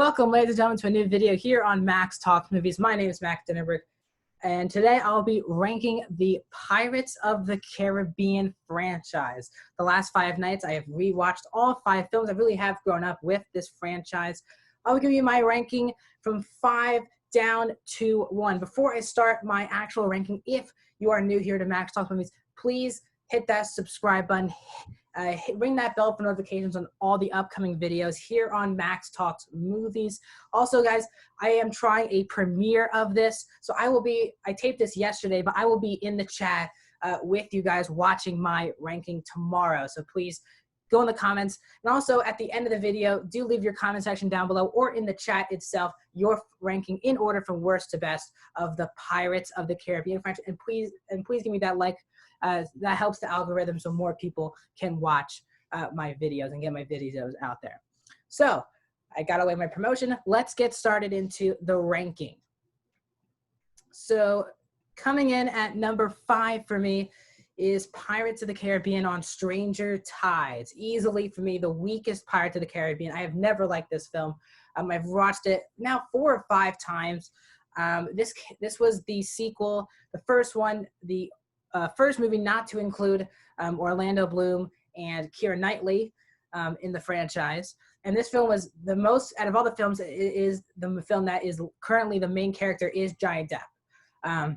Welcome, ladies and gentlemen, to a new video here on Max Talks Movies. My name is Max Dinnerberg, and today I'll be ranking the Pirates of the Caribbean franchise. The last 5 nights, I have rewatched all 5 films. I really have grown up with this franchise. I'll give you my ranking from 5 down to 1. Before I start my actual ranking, if you are new here to Max Talks Movies, please hit that subscribe button. Ring that bell for notifications on all the upcoming videos here on Max Talks Movies. Also, guys, I am trying a premiere of this, so I taped this yesterday, but I will be in the chat with you guys watching my ranking tomorrow. So please go in the comments, and also at the end of the video, do leave your comment section down below or in the chat itself your ranking in order from worst to best of the Pirates of the Caribbean franchise. And please give me that like. That helps the algorithm so more people can watch my videos and get my videos out there. So I got away with my promotion. Let's get started into the ranking. So coming in at number 5 for me is Pirates of the Caribbean on Stranger Tides. Easily for me the weakest Pirates of the Caribbean. I have never liked this film. I've watched it now 4 or 5 times. This was the sequel, the first one, the first movie not to include Orlando Bloom and Keira Knightley in the franchise. And this film was the most, out of all the films, it is the film that is currently the main character is Johnny Depp.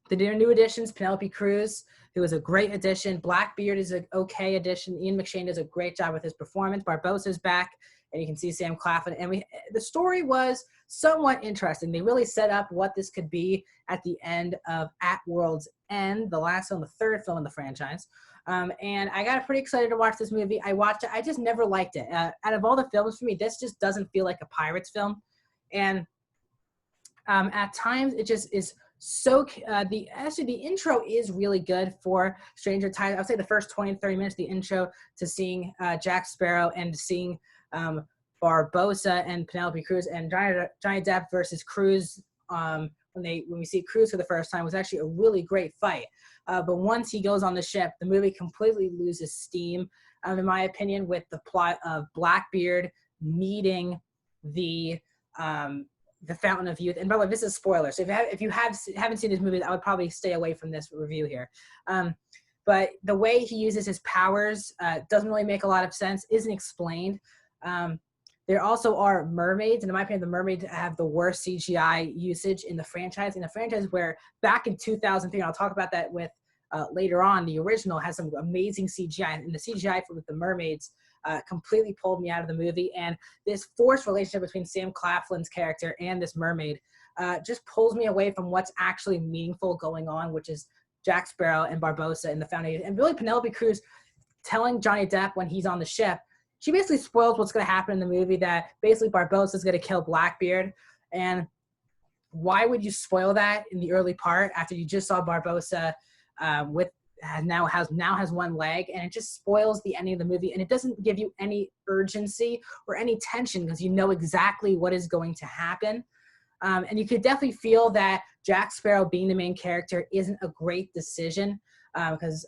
The new additions, Penelope Cruz, who is a great addition. Blackbeard is an okay addition. Ian McShane does a great job with his performance. Barbossa's back, and you can see Sam Claflin. And the story was somewhat interesting. They really set up what this could be at the end of At World's End, the last film, the 3rd film in the franchise. And I got pretty excited to watch this movie. I watched it. I just never liked it. Out of all the films for me, this just doesn't feel like a Pirates film. And at times, it just is so the intro is really good for Stranger Tides. I would say the first 20 to 30 minutes, the intro to seeing Jack Sparrow and seeing Barbossa and Penelope Cruz and Johnny Depp versus Cruz when we see Cruz for the first time was actually a really great fight. But once he goes on the ship, the movie completely loses steam, in my opinion, with the plot of Blackbeard meeting the Fountain of Youth. And by the way, this is a spoiler, so if you haven't seen this movie, I would probably stay away from this review here. But the way he uses his powers doesn't really make a lot of sense, isn't explained. There also are mermaids, and in my opinion, the mermaids have the worst CGI usage in the franchise. In a franchise where back in 2003, and I'll talk about that with later on, the original has some amazing CGI, and the CGI with the mermaids completely pulled me out of the movie. And this forced relationship between Sam Claflin's character and this mermaid just pulls me away from what's actually meaningful going on, which is Jack Sparrow and Barbossa and the Fountain. And really Penelope Cruz telling Johnny Depp when he's on the ship, she basically spoils what's going to happen in the movie, that basically Barbossa is going to kill Blackbeard. And why would you spoil that in the early part after you just saw Barbossa now has one leg, and it just spoils the ending of the movie, and it doesn't give you any urgency or any tension because you know exactly what is going to happen. And you could definitely feel that Jack Sparrow being the main character isn't a great decision because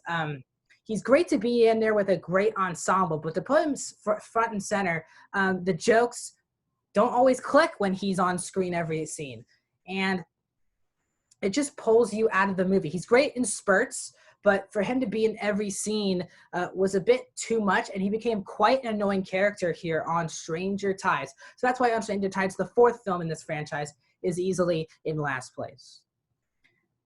he's great to be in there with a great ensemble, but to put him front and center, the jokes don't always click when he's on screen every scene. And it just pulls you out of the movie. He's great in spurts, but for him to be in every scene was a bit too much, and he became quite an annoying character here on Stranger Tides. So that's why on Stranger Tides, the 4th film in this franchise, is easily in last place.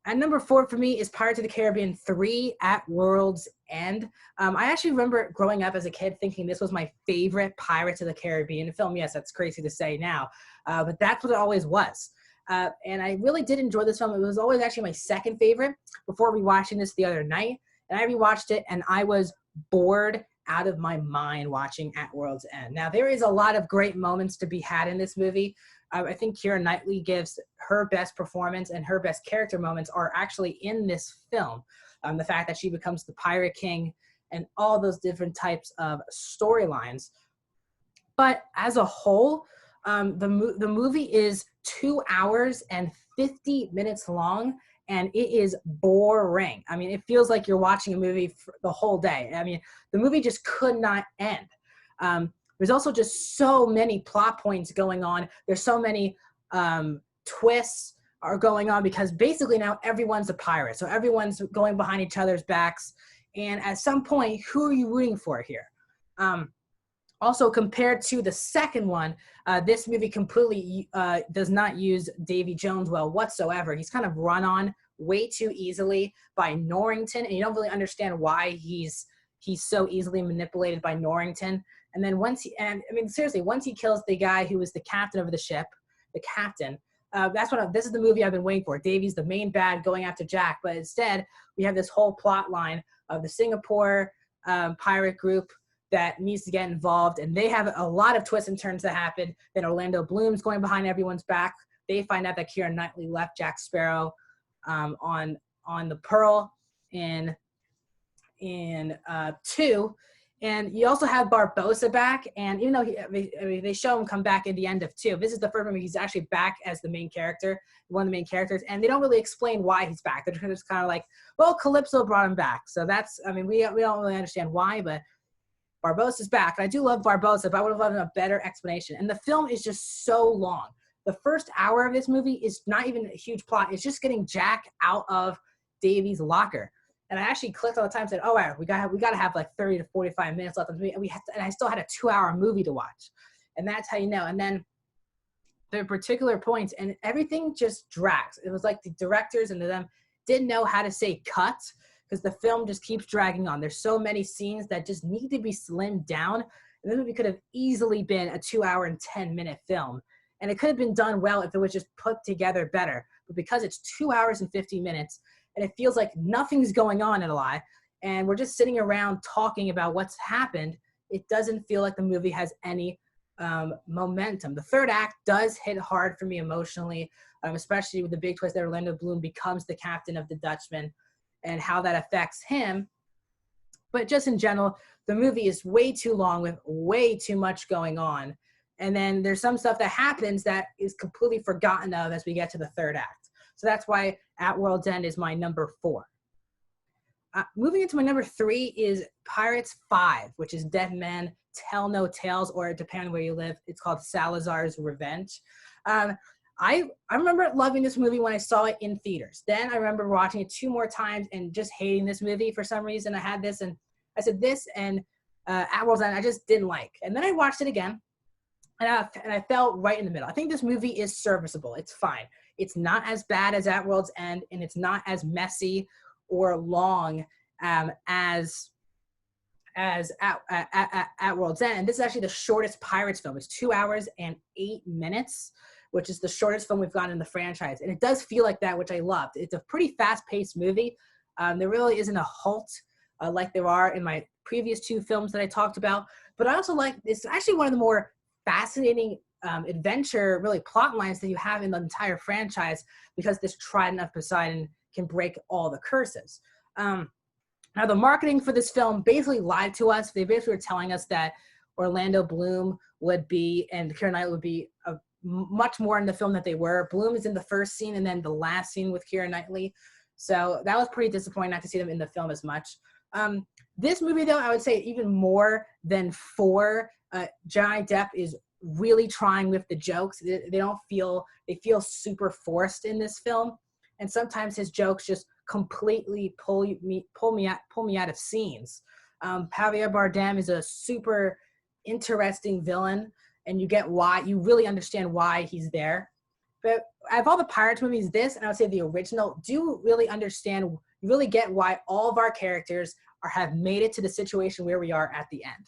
And number 4 for me is Pirates of the Caribbean 3 At World's End. I actually remember growing up as a kid thinking this was my favorite Pirates of the Caribbean film. Yes, that's crazy to say now, but that's what it always was. And I really did enjoy this film. It was always actually my 2nd favorite before rewatching this the other night. And I rewatched it, and I was bored out of my mind watching At World's End. Now, there is a lot of great moments to be had in this movie. I think Keira Knightley gives her best performance, and her best character moments are actually in this film. The fact that she becomes the Pirate King and all those different types of storylines. But as a whole, the movie is 2 hours and 50 minutes long, and it is boring. I mean, it feels like you're watching a movie for the whole day. I mean, the movie just could not end. There's also just so many plot points going on. There's so many twists are going on because basically now everyone's a pirate. So everyone's going behind each other's backs. And at some point, who are you rooting for here? Also, compared to the second one, this movie completely does not use Davy Jones well whatsoever. He's kind of run on way too easily by Norrington, and you don't really understand why he's so easily manipulated by Norrington. And then once he kills the guy who was the captain of the ship, the captain, this is the movie I've been waiting for. Davy's the main bad going after Jack, but instead we have this whole plot line of the Singapore pirate group that needs to get involved, and they have a lot of twists and turns that happen. Then Orlando Bloom's going behind everyone's back. They find out that Keira Knightley left Jack Sparrow on the Pearl in 2. And you also have Barbossa back, and even though they show him come back in the end of 2, this is the first movie he's actually back as the main character, one of the main characters, and they don't really explain why he's back. They're just kind of like, well, Calypso brought him back. So that's, we don't really understand why, but Barbossa's back. And I do love Barbossa, but I would have loved a better explanation. And the film is just so long. The first hour of this movie is not even a huge plot. It's just getting Jack out of Davy's locker. And I actually clicked all the time and said, oh, wow, we got to have like 30 to 45 minutes left of the movie. And I still had a 2-hour movie to watch. And that's how you know. And then there are particular points, and everything just drags. It was like the directors and them didn't know how to say cut, because the film just keeps dragging on. There's so many scenes that just need to be slimmed down. And this movie could have easily been a 2-hour and 10-minute film. And it could have been done well if it was just put together better. But because it's 2 hours and 50 minutes, and it feels like nothing's going on in a lot, and we're just sitting around talking about what's happened, it doesn't feel like the movie has any momentum. The third act does hit hard for me emotionally, especially with the big twist that Orlando Bloom becomes the captain of the Dutchman and how that affects him. But just in general, the movie is way too long with way too much going on. And then there's some stuff that happens that is completely forgotten of as we get to the third act. So that's why At World's End is my number 4. Moving into my number 3 is Pirates 5, which is Dead Men Tell No Tales, or depending on where you live, it's called Salazar's Revenge. I remember loving this movie when I saw it in theaters. Then I remember watching it 2 more times and just hating this movie for some reason. I had this, and I said this and At World's End I just didn't like. And then I watched it again, and I fell right in the middle. I think this movie is serviceable. It's fine. It's not as bad as At World's End, and it's not as messy or long as At World's End. And this is actually the shortest Pirates film. It's 2 hours and 8 minutes, which is the shortest film we've gotten in the franchise. And it does feel like that, which I loved. It's a pretty fast-paced movie. There really isn't a halt like there are in my previous 2 films that I talked about. But I also like, it's actually one of the more fascinating adventure, really, plot lines that you have in the entire franchise, because this Trident of Poseidon can break all the curses. Now, the marketing for this film basically lied to us. They basically were telling us that Orlando Bloom would be, and Keira Knightley would be much more in the film than they were. Bloom is in the first scene and then the last scene with Keira Knightley. So that was pretty disappointing not to see them in the film as much. This movie, though, I would say even more than 4, Johnny Depp is really trying with the jokes. They feel super forced in this film. And sometimes his jokes just completely pull me out of scenes. Javier Bardem is a super interesting villain, and you really understand why he's there. But out of all the Pirates movies, this, and I would say the original, do really understand, you really get why all of our characters have made it to the situation where we are at the end.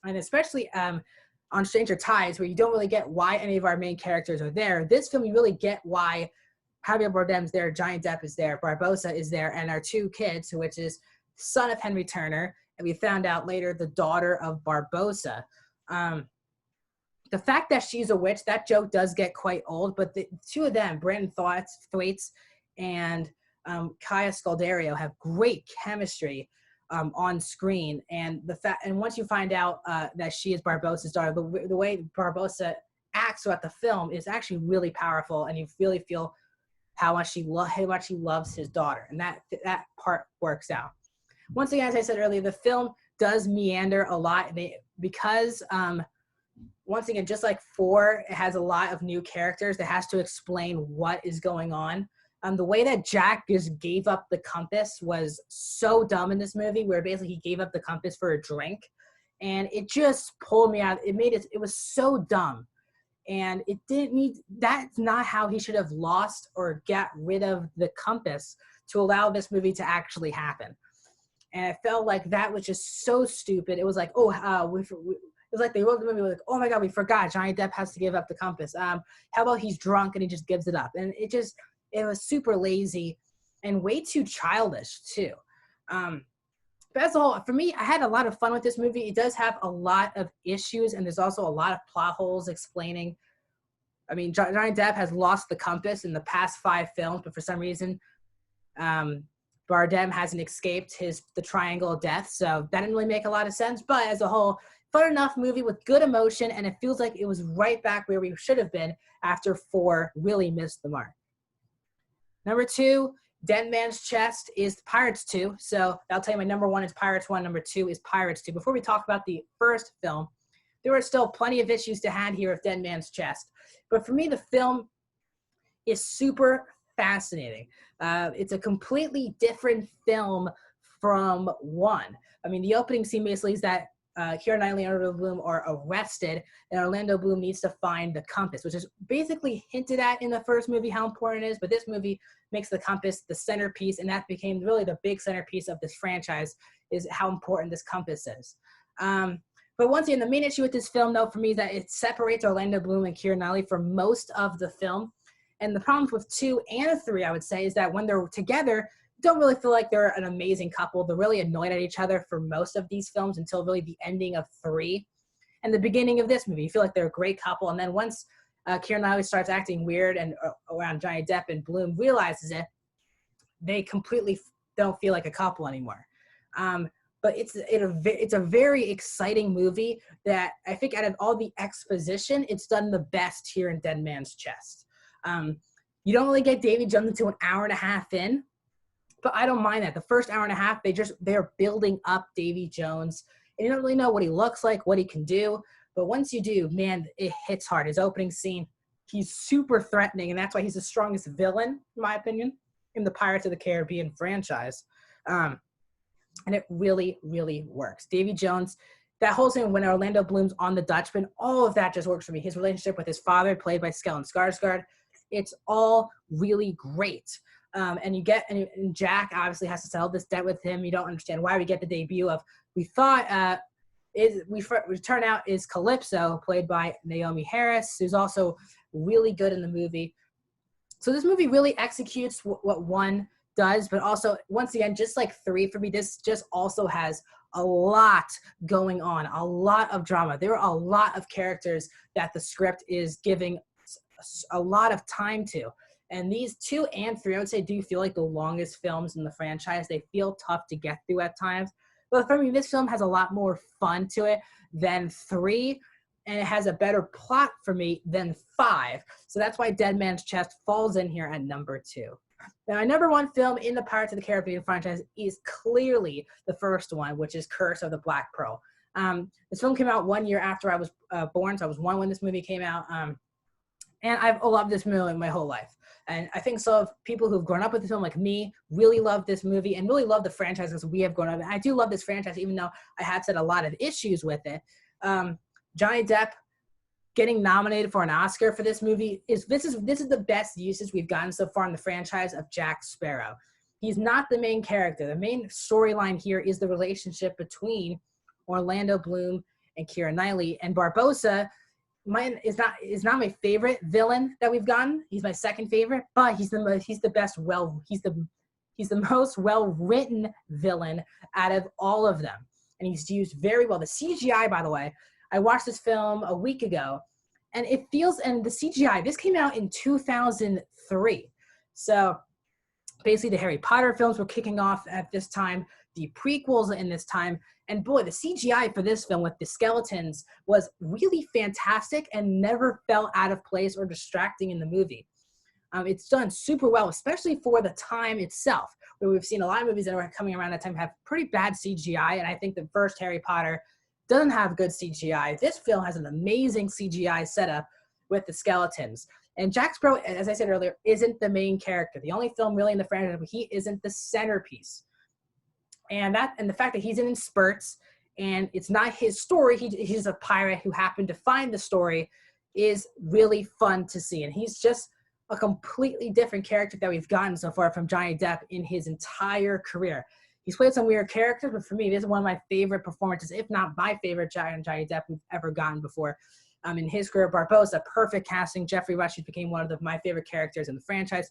And especially on Stranger Tides, where you don't really get why any of our main characters are there. This film, you really get why Javier Bardem's there, Johnny Depp is there, Barbossa is there, and our 2 kids, which is son of Henry Turner, and we found out later the daughter of Barbossa. The fact that she's a witch, that joke does get quite old, but the 2 of them, Brandon Thwaites and Kaya Scalderio, have great chemistry on screen, and once you find out that she is Barbossa's daughter, the way Barbossa acts throughout the film is actually really powerful, and you really feel how much he loves his daughter, and that part works out. Once again, as I said earlier, the film does meander a lot. Because once again, just like 4, it has a lot of new characters that has to explain what is going on. The way that Jack just gave up the compass was so dumb in this movie, where basically he gave up the compass for a drink, and it just pulled me out. It was so dumb, and it didn't need. That's not how he should have lost or got rid of the compass to allow this movie to actually happen. And I felt like that was just so stupid. It was like, it was like they wrote the movie like, oh my God, we forgot Johnny Depp has to give up the compass. How about he's drunk and he just gives it up? And it was super lazy and way too childish too. But as a whole, for me, I had a lot of fun with this movie. It does have a lot of issues, and there's also a lot of plot holes explaining. I mean, Johnny Depp has lost the compass in the past 5 films, but for some reason, Bardem hasn't escaped the triangle of death. So that didn't really make a lot of sense. But as a whole, fun enough movie with good emotion, and it feels like it was right back where we should have been after 4 really missed the mark. Number 2, Dead Man's Chest is Pirates 2. So I'll tell you my number 1 is Pirates 1. Number 2 is Pirates 2. Before we talk about the first film, there were still plenty of issues to have here with Dead Man's Chest. But for me, the film is super fascinating. It's a completely different film from 1. I mean, the opening scene basically is that Keira Knightley and Orlando Bloom are arrested, and Orlando Bloom needs to find the compass, which is basically hinted at in the first movie how important it is, but this movie makes the compass the centerpiece, and that became really the big centerpiece of this franchise, is how important this compass is. But once again, the main issue with this film, though, for me, is that it separates Orlando Bloom and Keira Knightley for most of the film. And the problems with 2 and 3, I would say, is that when they're together, don't really feel like they're an amazing couple. They're really annoyed at each other for most of these films until really the ending of 3 and the beginning of this movie. You feel like they're a great couple. And then once Keira Knightley starts acting weird and around Johnny Depp and Bloom realizes it, they completely don't feel like a couple anymore. But it's a very exciting movie that I think out of all the exposition, it's done the best here in Dead Man's Chest. You don't really get Davy Jones until an hour and a half in, but I don't mind that. The first hour and a half, they're building up Davy Jones, and you don't really know what he looks like, what he can do. But once you do, man, it hits hard. His opening scene, he's super threatening, and that's why he's the strongest villain, in my opinion, in the Pirates of the Caribbean franchise. And it really, really works. Davy Jones, that whole scene when Orlando Bloom's on the Dutchman, all of that just works for me. His relationship with his father, played by Stellan Skarsgård, it's all really great. And Jack obviously has to settle this debt with him. You don't understand why. We get the debut of, we turn out is Calypso, played by Naomi Harris, who's also really good in the movie. So this movie really executes what 1 does, but also, once again, just like 3 for me, this just also has a lot going on, a lot of drama. There are a lot of characters that the script is giving a lot of time to. And these 2 and 3, I would say, do feel like the longest films in the franchise. They feel tough to get through at times. But for me, this film has a lot more fun to it than 3, and it has a better plot for me than 5. So that's why Dead Man's Chest falls in here at number 2. Now, my number 1 film in the Pirates of the Caribbean franchise is clearly the first one, which is Curse of the Black Pearl. This film came out 1 year after I was born, so I was 1 when this movie came out. And I've loved this movie my whole life. And I think so of people who've grown up with this film like me really love this movie and really love the franchise as we have grown up. And I do love this franchise, even though I have said a lot of issues with it. Johnny Depp getting nominated for an Oscar for this movie is the best usage we've gotten so far in the franchise of Jack Sparrow. He's not the main character. The main storyline here is the relationship between Orlando Bloom and Keira Knightley. And Barbossa is not my favorite villain that we've gotten. He's my second favorite, but he's the most well-written villain out of all of them. And he's used very well. The CGI, by the way, I watched this film a week ago, and the CGI, this came out in 2003. So basically the Harry Potter films were kicking off at this time, the prequels in this time, and boy, the CGI for this film with the skeletons was really fantastic and never felt out of place or distracting in the movie. It's done super well, especially for the time itself, where we've seen a lot of movies that are coming around that time have pretty bad CGI. And I think the first Harry Potter doesn't have good CGI. This film has an amazing CGI setup with the skeletons. And Jack Sparrow, as I said earlier, isn't the main character. The only film really in the franchise where he isn't the centerpiece. And the fact that he's in spurts and it's not his story, he's a pirate who happened to find the story, is really fun to see. And he's just a completely different character that we've gotten so far from Johnny Depp in his entire career. He's played some weird characters, but for me, this is one of my favorite performances, if not my favorite Johnny Depp we've ever gotten before. In his career, Barbossa, perfect casting. Jeffrey Rush became one of my favorite characters in the franchise.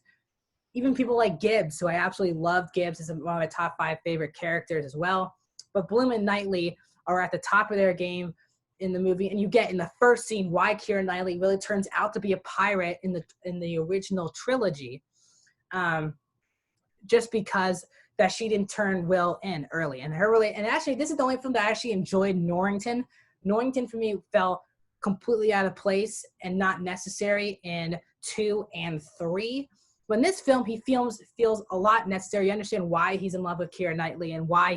Even people like Gibbs, who I absolutely love. Gibbs is one of my top 5 favorite characters as well. But Bloom and Knightley are at the top of their game in the movie, and you get in the first scene why Keira Knightley really turns out to be a pirate in the original trilogy, just because that she didn't turn Will in early. And actually, this is the only film that I actually enjoyed. Norrington for me fell completely out of place and not necessary in 2 and 3. But in this film, he feels a lot necessary. You understand why he's in love with Keira Knightley and why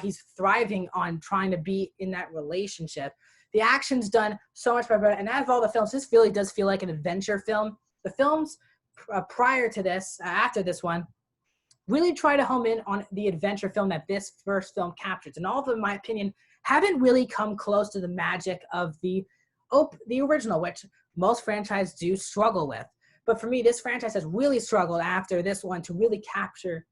he's thriving on trying to be in that relationship. The action's done so much better. And out of all the films, this really does feel like an adventure film. The films prior to this, after this one, really try to home in on the adventure film that this first film captures. And all of them, in my opinion, haven't really come close to the magic of the original, which most franchises do struggle with. But for me, this franchise has really struggled after this one to really capture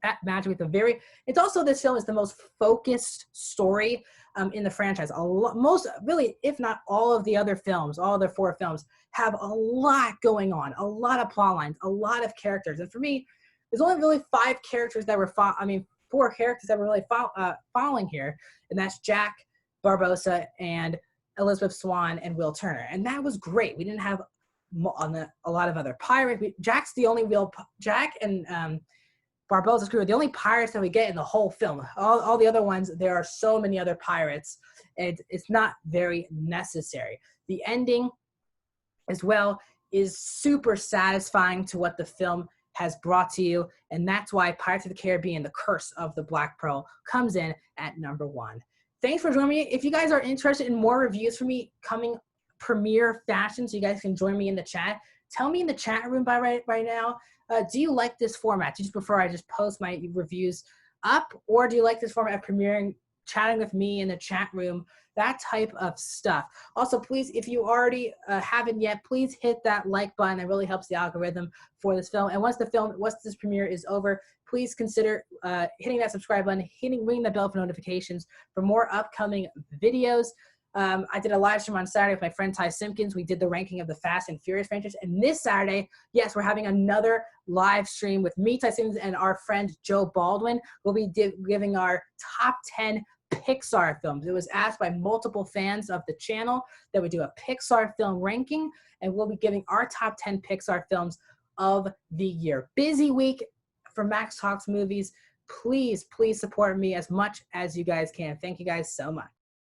that magic with it's also, this film is the most focused story in the franchise. Most, really, if not all of the other films, all the 4 films have a lot going on, a lot of plot lines, a lot of characters. And for me, there's only really 5 characters that were 4 characters that were really following here, and that's Jack, Barbossa, and Elizabeth Swann and Will Turner. And that was great. We didn't have a lot of other pirates. Jack and Barbossa's crew are the only pirates that we get in the whole film. All the other ones, there are so many other pirates, and it's not very necessary. The ending as well is super satisfying to what the film has brought to you, and that's why Pirates of the Caribbean, The Curse of the Black Pearl, comes in at number 1. Thanks for joining me. If you guys are interested in more reviews from me coming premiere fashion, so you guys can join me in the chat, tell me in the chat room right now, do you like this format? Do you just prefer I just post my reviews up, or do you like this format of premiering, chatting with me in the chat room, that type of stuff? Also, please, if you already haven't yet, please hit that like button. That really helps the algorithm for this film. And once this premiere is over, please consider hitting that subscribe button, ringing the bell for notifications for more upcoming videos. I did a live stream on Saturday with my friend Ty Simpkins. We did the ranking of the Fast and Furious franchise. And this Saturday, yes, we're having another live stream with me, Ty Simpkins, and our friend Joe Baldwin. We'll be giving our top 10 Pixar films. It was asked by multiple fans of the channel that we do a Pixar film ranking, and we'll be giving our top 10 Pixar films of the year. Busy week for Max Talks Movies. Please support me as much as you guys can. Thank you guys so much.